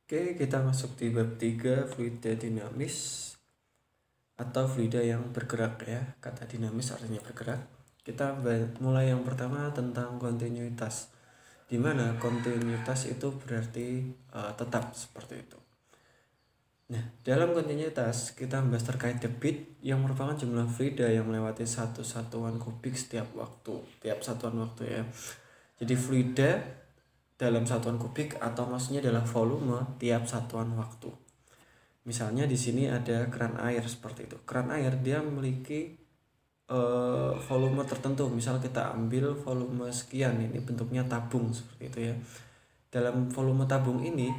Oke, kita masuk di bab 3, fluida dinamis atau fluida yang bergerak ya. Kata dinamis artinya bergerak. Kita mulai yang pertama tentang kontinuitas. Di mana kontinuitas itu berarti tetap seperti itu. Nah, dalam kontinuitas kita membahas terkait debit yang merupakan jumlah fluida yang melewati satu satuan kubik setiap satuan waktu ya. Jadi fluida dalam satuan kubik atau maksudnya adalah volume tiap satuan waktu. Misalnya di sini ada keran air seperti itu. Keran air dia memiliki volume tertentu. Misal kita ambil volume sekian, ini bentuknya tabung seperti itu ya. Dalam volume tabung ini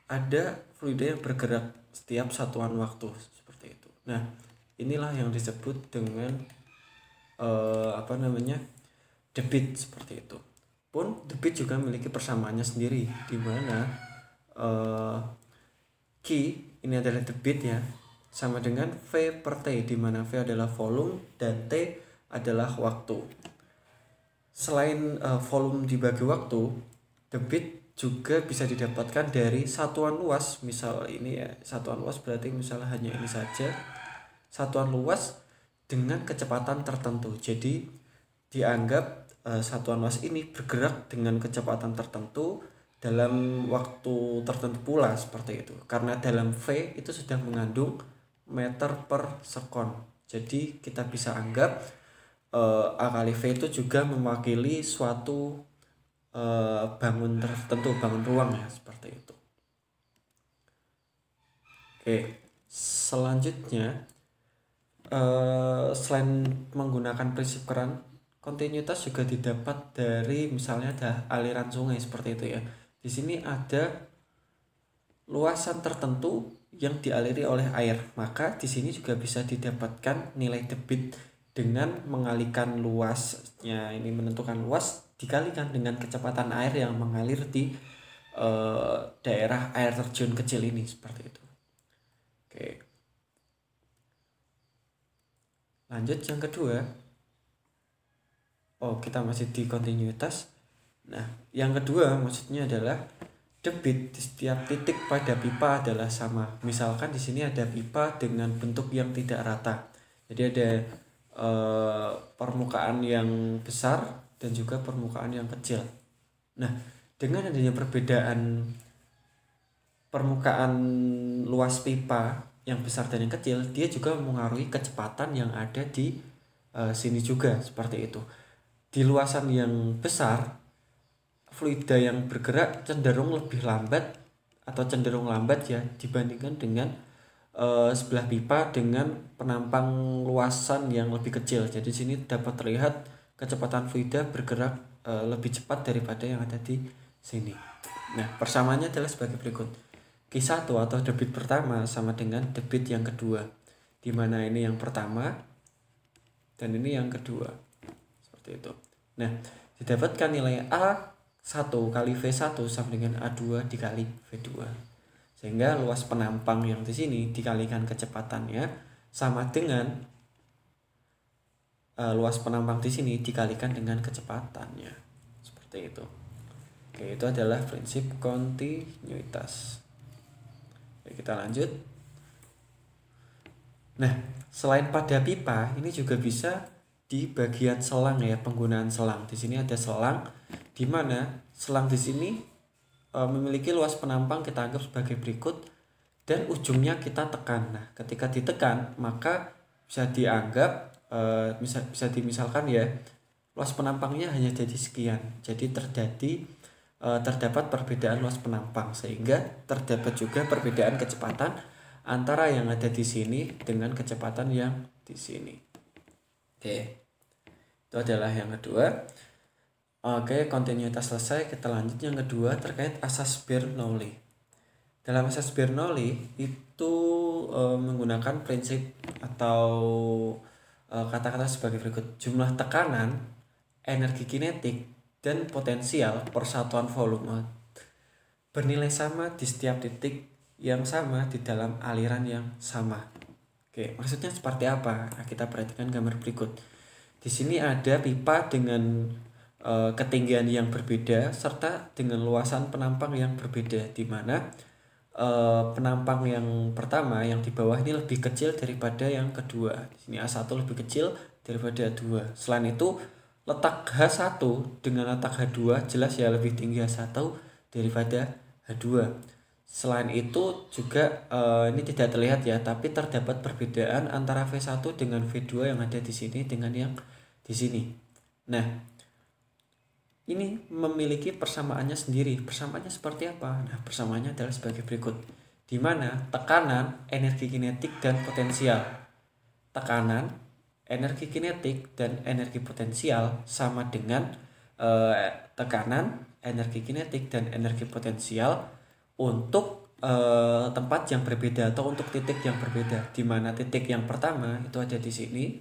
ada fluida yang bergerak setiap satuan waktu seperti itu. Nah, inilah yang disebut dengan debit seperti itu. Pun debit juga memiliki persamaannya sendiri, di mana Q ini adalah debit ya, sama dengan V per T, di mana V adalah volume dan T adalah waktu. Selain volume dibagi waktu, debit juga bisa didapatkan dari satuan luas. Misal ini ya, satuan luas berarti misalnya hanya ini saja, satuan luas dengan kecepatan tertentu. Jadi dianggap satuan luas ini bergerak dengan kecepatan tertentu dalam waktu tertentu pula seperti itu. Karena dalam V itu sudah mengandung meter per sekon. Jadi kita bisa anggap A kali V itu juga mewakili suatu bangun tertentu, bangun ruang ya, seperti itu. Oke, selanjutnya selain menggunakan prinsip keran, kontinuitas juga didapat dari misalnya ada aliran sungai seperti itu ya. Di sini ada luasan tertentu yang dialiri oleh air, maka di sini juga bisa didapatkan nilai debit dengan mengalihkan luasnya. Ini menentukan luas dikalikan dengan kecepatan air yang mengalir di daerah air terjun kecil ini seperti itu. Oke. Lanjut yang kedua. Kita masih di kontinuitas. Nah, yang kedua maksudnya adalah debit di setiap titik pada pipa adalah sama. Misalkan di sini ada pipa dengan bentuk yang tidak rata. Jadi ada permukaan yang besar dan juga permukaan yang kecil. Nah, dengan adanya perbedaan permukaan luas pipa yang besar dan yang kecil, dia juga mengaruhi kecepatan yang ada di sini juga seperti itu. Di luasan yang besar, fluida yang bergerak cenderung lebih lambat atau cenderung lambat ya dibandingkan dengan sebelah pipa dengan penampang luasan yang lebih kecil. Jadi sini dapat terlihat kecepatan fluida bergerak lebih cepat daripada yang ada di sini. Nah, persamaannya adalah sebagai berikut. Q1 atau debit pertama sama dengan debit yang kedua, di mana ini yang pertama dan ini yang kedua. Seperti itu. Nah, didapatkan nilai A1 kali V1 sama dengan A2 dikali V2. Sehingga luas penampang yang di sini dikalikan kecepatannya sama dengan luas penampang di sini dikalikan dengan kecepatannya. Seperti itu. Oke, itu adalah prinsip kontinuitas. Oke, kita lanjut. Nah, selain pada pipa, ini juga bisa di bagian selang ya, penggunaan selang. Di sini ada selang, di mana selang di sini memiliki luas penampang kita anggap sebagai berikut, dan ujungnya kita tekan. Nah, ketika ditekan maka bisa dianggap bisa dimisalkan ya, luas penampangnya hanya jadi sekian. Jadi terdapat perbedaan luas penampang, sehingga terdapat juga perbedaan kecepatan antara yang ada di sini dengan kecepatan yang di sini. Oke, itu adalah yang kedua. Oke, kontinuitas selesai. Kita lanjut yang kedua terkait asas Bernoulli. Dalam asas Bernoulli itu menggunakan prinsip atau kata-kata sebagai berikut: jumlah tekanan, energi kinetik, dan potensial persatuan volume bernilai sama di setiap titik yang sama di dalam aliran yang sama. Oke, maksudnya seperti apa? Nah, kita perhatikan gambar berikut. Di sini ada pipa dengan ketinggian yang berbeda serta dengan luasan penampang yang berbeda, di mana penampang yang pertama yang di bawah ini lebih kecil daripada yang kedua. Di sini A1 lebih kecil daripada A2. Selain itu letak H1 dengan letak H2 jelas ya lebih tinggi H1 daripada H2. Selain itu juga ini tidak terlihat ya, tapi terdapat perbedaan antara V1 dengan V2 yang ada di sini dengan yang di sini. Nah, ini memiliki persamaannya sendiri. Persamaannya seperti apa? Nah, persamaannya adalah sebagai berikut. Di mana tekanan, energi kinetik, dan potensial. Tekanan, energi kinetik, dan energi potensial sama dengan tekanan, energi kinetik, dan energi potensial untuk tempat yang berbeda atau untuk titik yang berbeda. Di mana titik yang pertama itu ada di sini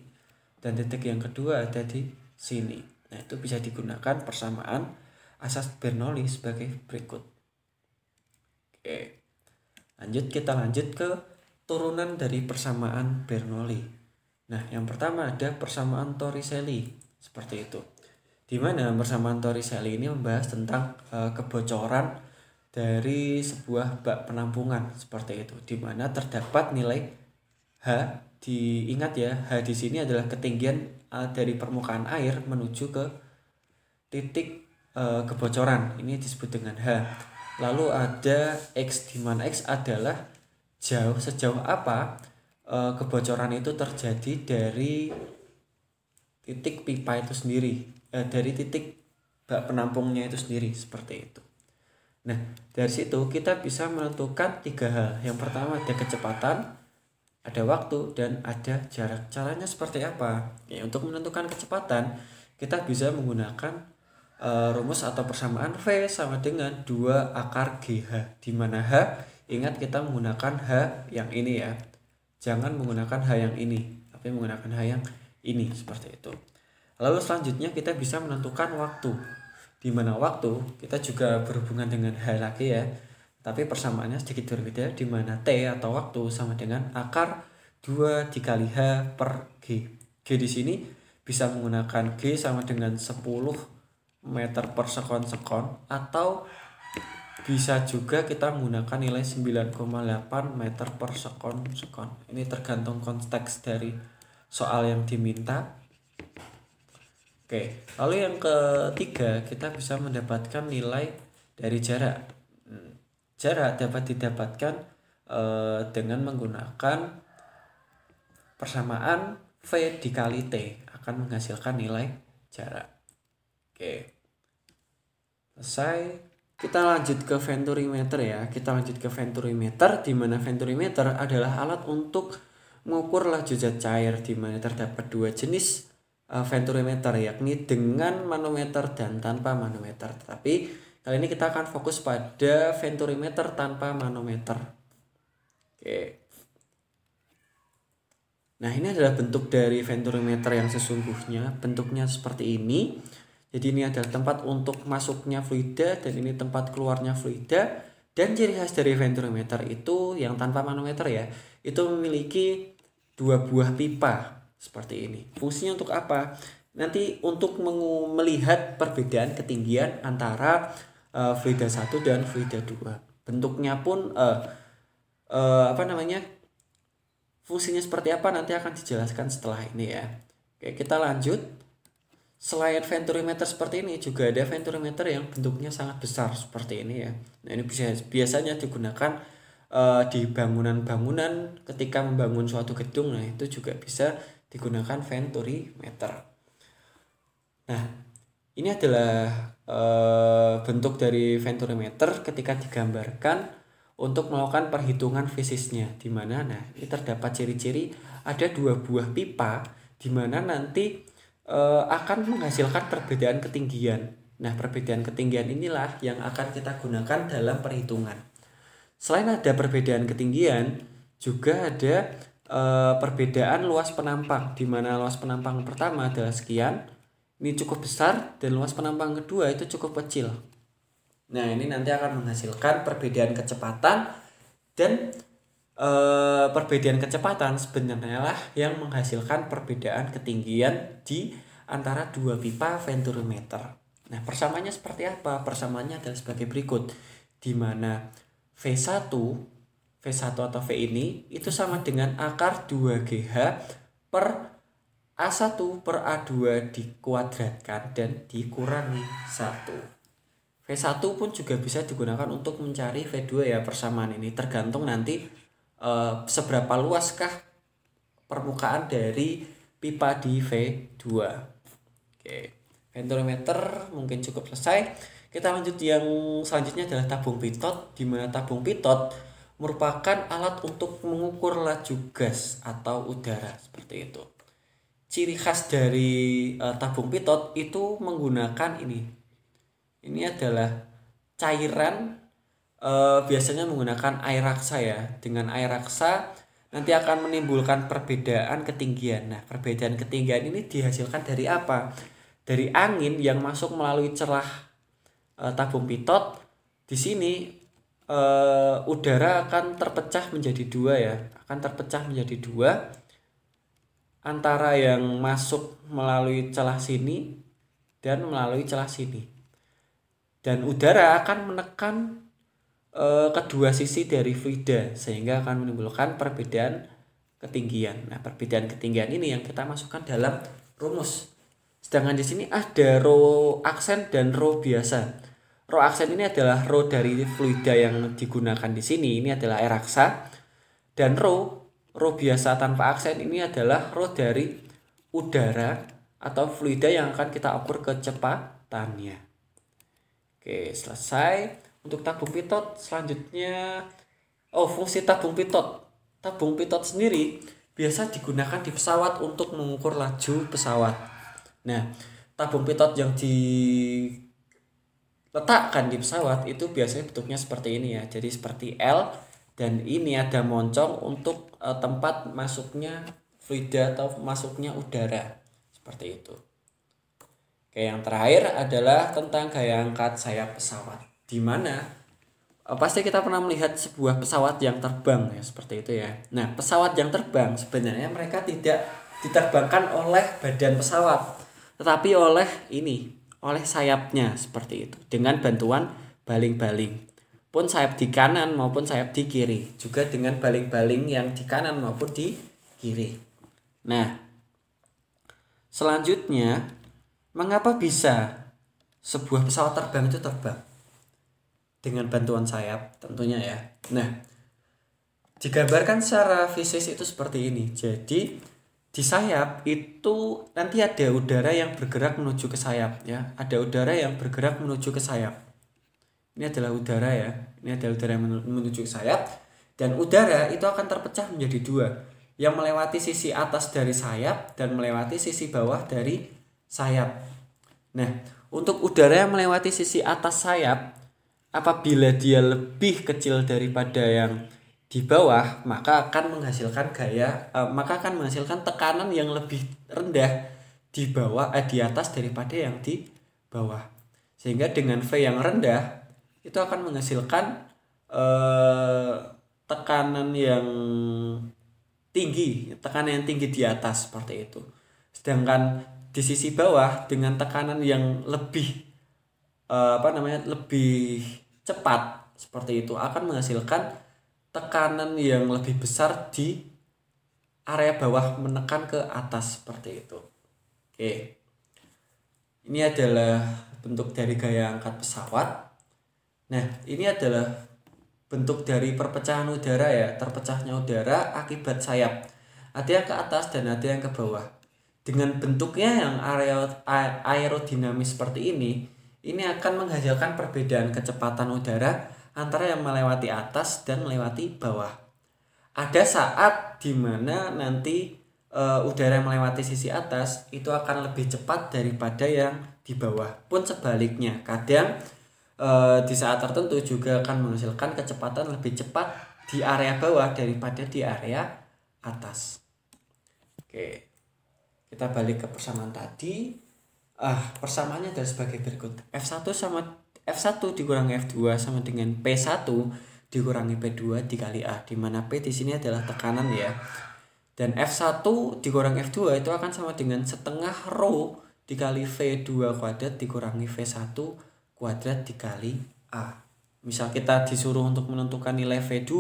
dan titik yang kedua ada di sini. Nah, itu bisa digunakan persamaan asas Bernoulli sebagai berikut. Oke. Kita lanjut ke turunan dari persamaan Bernoulli. Nah, yang pertama ada persamaan Torricelli seperti itu. Di mana persamaan Torricelli ini membahas tentang kebocoran dari sebuah bak penampungan seperti itu, di mana terdapat nilai H. Diingat ya, H di sini adalah ketinggian dari permukaan air menuju ke titik kebocoran. Ini disebut dengan H. Lalu ada X, di mana X adalah sejauh apa kebocoran itu terjadi dari titik pipa itu sendiri, dari titik bak penampungnya itu sendiri, seperti itu. Nah, dari situ kita bisa menentukan 3 hal. Yang pertama ada kecepatan, ada waktu, dan ada jarak. Caranya seperti apa? Ya, untuk menentukan kecepatan kita bisa menggunakan rumus atau persamaan V sama dengan 2 akar GH, di mana H, ingat kita menggunakan H yang ini ya, jangan menggunakan H yang ini, tapi menggunakan H yang ini, seperti itu. Lalu selanjutnya kita bisa menentukan waktu, di mana waktu kita juga berhubungan dengan H lagi ya, tapi persamaannya sedikit berbeda, di mana T atau waktu sama dengan akar 2 dikali H per G. G di sini bisa menggunakan G sama dengan 10 meter per sekon, atau bisa juga kita menggunakan nilai 9,8 meter per sekon. Ini tergantung konteks dari soal yang diminta. Oke, lalu yang ketiga kita bisa mendapatkan nilai dari jarak. Jarak dapat didapatkan dengan menggunakan persamaan V dikali T akan menghasilkan nilai jarak. Oke, selesai. Kita lanjut ke venturimeter ya. Kita lanjut ke venturimeter, di mana venturimeter adalah alat untuk mengukur laju zat cair, di mana terdapat 2 jenis venturimeter, yakni dengan manometer dan tanpa manometer. Tetapi kali ini kita akan fokus pada venturimeter tanpa manometer. Oke. Nah, ini adalah bentuk dari venturimeter yang sesungguhnya. Bentuknya seperti ini. Jadi ini adalah tempat untuk masuknya fluida dan ini tempat keluarnya fluida. Dan ciri khas dari venturimeter itu yang tanpa manometer ya, itu memiliki 2 buah pipa seperti ini. Fungsinya untuk apa? Nanti untuk melihat perbedaan ketinggian antara fluida 1 dan fluida 2. Bentuknya pun fungsinya seperti apa nanti akan dijelaskan setelah ini ya. Oke, kita lanjut. Selain venturimeter seperti ini, juga ada venturimeter yang bentuknya sangat besar seperti ini ya. Nah, ini biasanya digunakan di bangunan-bangunan ketika membangun suatu gedung. Nah, itu juga bisa digunakan venturimeter. Nah, ini adalah bentuk dari venturimeter ketika digambarkan untuk melakukan perhitungan fisiknya, di mana ini terdapat ciri-ciri ada 2 buah pipa, di mana nanti akan menghasilkan perbedaan ketinggian. Nah, perbedaan ketinggian inilah yang akan kita gunakan dalam perhitungan. Selain ada perbedaan ketinggian, juga ada perbedaan luas penampang, di mana luas penampang pertama adalah sekian, ini cukup besar, dan luas penampang kedua itu cukup kecil. Nah, ini nanti akan menghasilkan perbedaan kecepatan, dan perbedaan kecepatan sebenarnya lah yang menghasilkan perbedaan ketinggian di antara 2 pipa venturimeter. Nah, persamaannya seperti apa? Persamaannya adalah sebagai berikut, di mana V1 atau V ini itu sama dengan akar 2GH per A1 per A2 dikuadratkan dan dikurangi 1. V1 pun juga bisa digunakan untuk mencari V2 ya, persamaan ini tergantung nanti seberapa luaskah permukaan dari pipa di V2. Oke, ventometer mungkin cukup selesai. Kita lanjut yang selanjutnya adalah tabung pitot, di mana tabung pitot merupakan alat untuk mengukur laju gas atau udara seperti itu. Ciri khas dari tabung pitot itu menggunakan ini. Ini adalah cairan, biasanya menggunakan air raksa ya. Dengan air raksa nanti akan menimbulkan perbedaan ketinggian. Nah, perbedaan ketinggian ini dihasilkan dari apa? Dari angin yang masuk melalui celah tabung pitot. Di sini udara akan terpecah menjadi dua ya, akan terpecah menjadi dua antara yang masuk melalui celah sini dan melalui celah sini. Dan udara akan menekan kedua sisi dari fluida sehingga akan menimbulkan perbedaan ketinggian. Nah, perbedaan ketinggian ini yang kita masukkan dalam rumus. Sedangkan di sini ada rho aksen dan rho biasa. Rho aksen ini adalah rho dari fluida yang digunakan di sini, ini adalah air raksa. Dan rho biasa tanpa aksen ini adalah rho dari udara atau fluida yang akan kita ukur kecepatannya. Oke, selesai. Untuk tabung pitot selanjutnya, fungsi tabung pitot. Tabung pitot sendiri biasa digunakan di pesawat untuk mengukur laju pesawat. Nah, tabung pitot yang diletakkan di pesawat itu biasanya bentuknya seperti ini ya. Jadi seperti L, dan ini ada moncong untuk tempat masuknya fluida atau masuknya udara. Seperti itu. Oke, yang terakhir adalah tentang gaya angkat sayap pesawat. Di mana pasti kita pernah melihat sebuah pesawat yang terbang ya, seperti itu ya. Nah, pesawat yang terbang sebenarnya mereka tidak diterbangkan oleh badan pesawat, tetapi oleh sayapnya seperti itu, dengan bantuan baling-baling. Pun sayap di kanan maupun sayap di kiri, juga dengan baling-baling yang di kanan maupun di kiri. Nah, selanjutnya, mengapa bisa sebuah pesawat terbang itu terbang? Dengan bantuan sayap tentunya ya. Nah, digambarkan secara fisik itu seperti ini. Jadi di sayap itu nanti ada udara yang bergerak menuju ke sayap ya. Ada udara yang bergerak menuju ke sayap. Ini adalah udara ya. Ini adalah udara yang menuju ke sayap. Dan udara itu akan terpecah menjadi dua. Yang melewati sisi atas dari sayap dan melewati sisi bawah dari sayap. Nah, untuk udara yang melewati sisi atas sayap, apabila dia lebih kecil daripada yang di bawah, maka akan menghasilkan tekanan yang lebih rendah di atas daripada yang di bawah. Sehingga dengan V yang rendah itu akan menghasilkan tekanan yang tinggi di atas seperti itu. Sedangkan di sisi bawah dengan tekanan yang lebih lebih cepat seperti itu akan menghasilkan tekanan yang lebih besar di area bawah menekan ke atas seperti itu. Oke. Ini adalah bentuk dari gaya angkat pesawat. Nah, ini adalah bentuk dari perpecahan udara ya, terpecahnya udara akibat sayap. Ada yang ke atas dan ada yang ke bawah. Dengan bentuknya yang aerodinamis seperti ini akan menghasilkan perbedaan kecepatan udara antara yang melewati atas dan melewati bawah. Ada saat di mana nanti udara yang melewati sisi atas itu akan lebih cepat daripada yang di bawah. Pun sebaliknya, kadang di saat tertentu juga akan menghasilkan kecepatan lebih cepat di area bawah daripada di area atas. Oke, kita balik ke persamaan tadi. Persamaannya adalah sebagai berikut. F1 dikurangi F2 sama dengan P1 dikurangi P2 dikali A, di mana P di sini adalah tekanan ya. Dan F1 dikurangi F2 itu akan sama dengan setengah rho dikali V2 kuadrat dikurangi V1 kuadrat dikali A. Misal kita disuruh untuk menentukan nilai V2,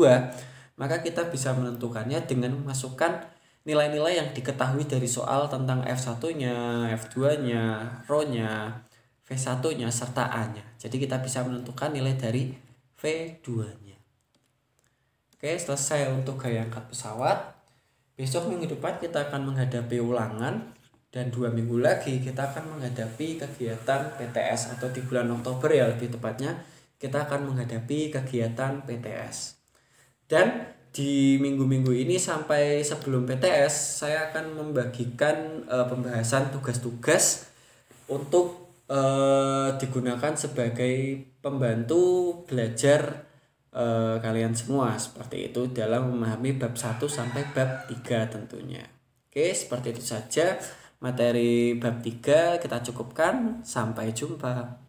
maka kita bisa menentukannya dengan memasukkan nilai-nilai yang diketahui dari soal tentang F1-nya, F2-nya, rho-nya, V1-nya, serta A-nya. Jadi kita bisa menentukan nilai dari V2-nya. Oke, selesai untuk gaya angkat pesawat. Besok minggu depan kita akan menghadapi ulangan. Dan 2 minggu lagi kita akan menghadapi kegiatan PTS, atau di bulan Oktober ya lebih tepatnya, kita akan menghadapi kegiatan PTS. Dan di minggu-minggu ini sampai sebelum PTS, saya akan membagikan pembahasan tugas-tugas untuk digunakan sebagai pembantu belajar kalian semua, seperti itu dalam memahami bab 1 sampai bab 3 tentunya. Oke, seperti itu saja materi bab 3 kita cukupkan. Sampai jumpa.